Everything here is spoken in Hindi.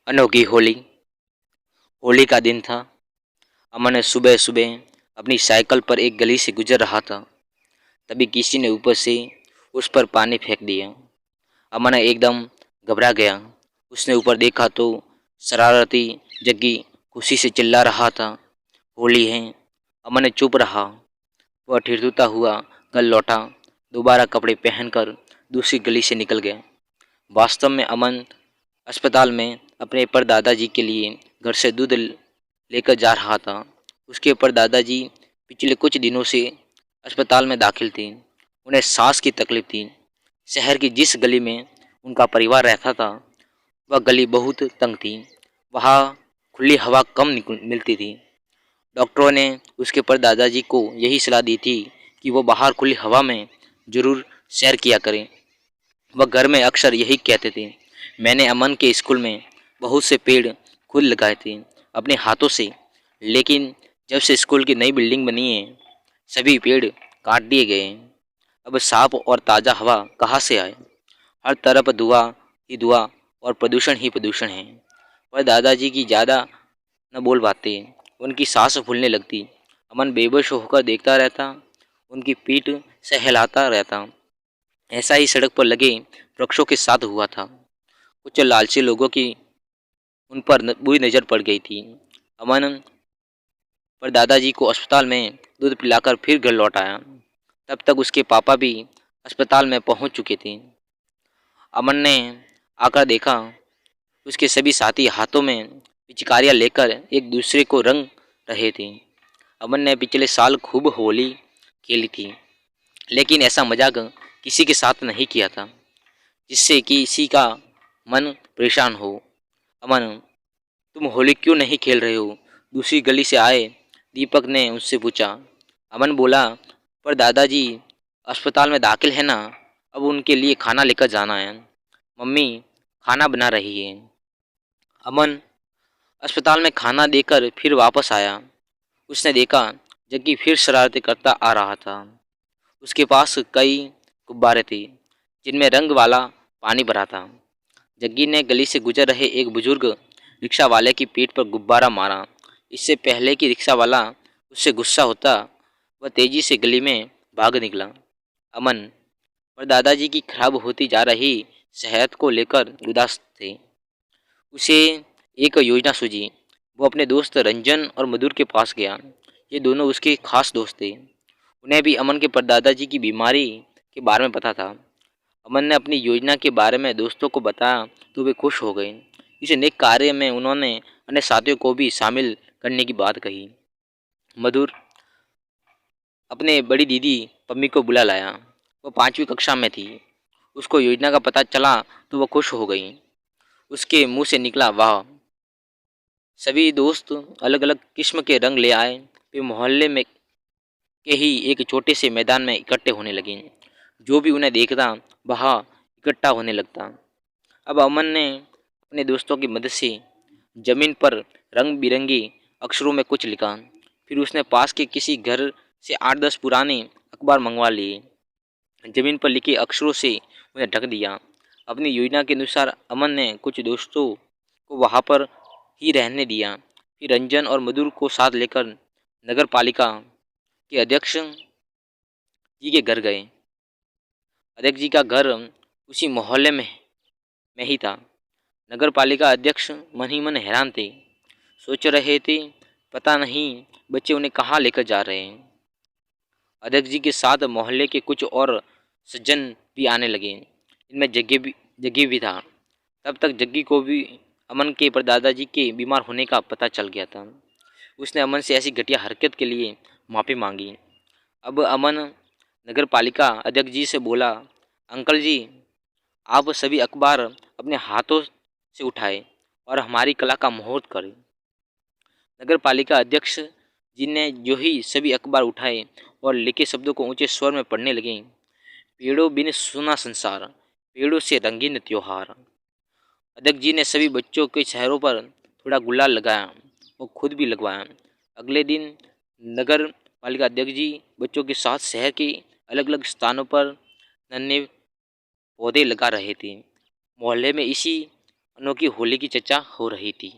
अनोखी होली। होली का दिन था। अमन सुबह सुबह अपनी साइकिल पर एक गली से गुजर रहा था। तभी किसी ने ऊपर से उस पर पानी फेंक दिया। अमन एकदम घबरा गया। उसने ऊपर देखा तो शरारती जग्गी खुशी से चिल्ला रहा था, होली है। अमन चुप रहा। वह ठिठुरता हुआ घर लौटा, दोबारा कपड़े पहनकर दूसरी गली से निकल गया। वास्तव में अमन अस्पताल में अपने परदादाजी के लिए घर से दूध लेकर जा रहा था। उसके परदादाजी पिछले कुछ दिनों से अस्पताल में दाखिल थे। उन्हें सांस की तकलीफ थी। शहर की जिस गली में उनका परिवार रहता था वह गली बहुत तंग थी। वहाँ खुली हवा कम मिलती थी। डॉक्टरों ने उसके परदादाजी को यही सलाह दी थी कि वो बाहर खुली हवा में जरूर सैर किया करें। वह घर में अक्सर यही कहते थे, मैंने अमन के स्कूल में बहुत से पेड़ खुद लगाए थे अपने हाथों से, लेकिन जब से स्कूल की नई बिल्डिंग बनी है सभी पेड़ काट दिए गए हैं। अब साफ और ताज़ा हवा कहाँ से आए? हर तरफ धुआं ही धुआं और प्रदूषण ही प्रदूषण है। और दादाजी की ज़्यादा न बोल पाते, उनकी सांस फूलने लगती। अमन बेबस होकर देखता रहता, उनकी पीठ सहलाता रहता। ऐसा ही सड़क पर लगे वृक्षों के साथ हुआ था। कुछ लालची लोगों की उन पर बुरी नज़र पड़ गई थी। अमन पर दादाजी को अस्पताल में दूध पिलाकर फिर घर लौट आया। तब तक उसके पापा भी अस्पताल में पहुंच चुके थे। अमन ने आकर देखा, उसके सभी साथी हाथों में पिचकारियां लेकर एक दूसरे को रंग रहे थे। अमन ने पिछले साल खूब होली खेली थी, लेकिन ऐसा मजाक किसी के साथ नहीं किया था जिससे किसी का मन परेशान हो। अमन, तुम होली क्यों नहीं खेल रहे हो? दूसरी गली से आए दीपक ने उससे पूछा। अमन बोला, पर दादाजी अस्पताल में दाखिल है ना, अब उनके लिए खाना लेकर जाना है। मम्मी खाना बना रही है। अमन अस्पताल में खाना देकर फिर वापस आया। उसने देखा जग्गी फिर शरारतें करता आ रहा था। उसके पास कई गुब्बारे थे जिनमें रंग वाला पानी भरा था। जग्गी ने गली से गुजर रहे एक बुजुर्ग रिक्शा वाले की पीठ पर गुब्बारा मारा। इससे पहले कि रिक्शा वाला उससे गुस्सा होता, वह तेजी से गली में भाग निकला। अमन और दादाजी की खराब होती जा रही सेहत को लेकर उदास थे। उसे एक योजना सूझी। वो अपने दोस्त रंजन और मधुर के पास गया। ये दोनों उसके खास दोस्त थे। उन्हें भी अमन के परदादाजी की बीमारी के बारे में पता था। अमन ने अपनी योजना के बारे में दोस्तों को बताया तो वे खुश हो गए। इस नेक कार्य में उन्होंने अन्य साथियों को भी शामिल करने की बात कही। मधुर अपने बड़ी दीदी पम्मी को बुला लाया। वो 5वीं कक्षा में थी। उसको योजना का पता चला तो वह खुश हो गई। उसके मुंह से निकला, वाह। सभी दोस्त अलग अलग किस्म के रंग ले आए। वे मोहल्ले में के ही एक छोटे से मैदान में इकट्ठे होने लगे। जो भी उन्हें देखता वहाँ इकट्ठा होने लगता। अब अमन ने अपने दोस्तों की मदद से जमीन पर रंग बिरंगी अक्षरों में कुछ लिखा। फिर उसने पास के किसी घर से 8-10 पुराने अखबार मंगवा लिए। जमीन पर लिखे अक्षरों से उन्हें ढक दिया। अपनी योजना के अनुसार अमन ने कुछ दोस्तों को वहाँ पर ही रहने दिया। फिर रंजन और मधुर को साथ लेकर नगर पालिका के अध्यक्ष जी के घर गए। अध्यक्ष जी का घर उसी मोहल्ले में ही था। नगर पालिका अध्यक्ष मन ही मन हैरान थे। सोच रहे थे, पता नहीं बच्चे उन्हें कहाँ लेकर जा रहे हैं। अध्यक्ष जी के साथ मोहल्ले के कुछ और सज्जन भी आने लगे। इनमें जग्गी भी था। तब तक जग्गी को भी अमन के परदादाजी के बीमार होने का पता चल गया था। उसने अमन से ऐसी घटिया हरकत के लिए माफ़ी मांगी। अब अमन नगर पालिका अध्यक्ष जी से बोला, अंकल जी, आप सभी अखबार अपने हाथों से उठाए और हमारी कला का मुहूर्त करें। नगर पालिका अध्यक्ष जी ने जो ही सभी अखबार उठाए और लिखे शब्दों को ऊंचे स्वर में पढ़ने लगे। पेड़ों बिन सुना संसार, पेड़ों से रंगीन त्योहार। अध्यक्ष जी ने सभी बच्चों के चेहरों पर थोड़ा गुलाल लगाया और खुद भी लगवाया। अगले दिन नगर पालिका अध्यक्ष जी बच्चों के साथ शहर के अलग अलग स्थानों पर नन्हे पौधे लगा रहे थे। मोहल्ले में इसी उनकी होली की चर्चा हो रही थी।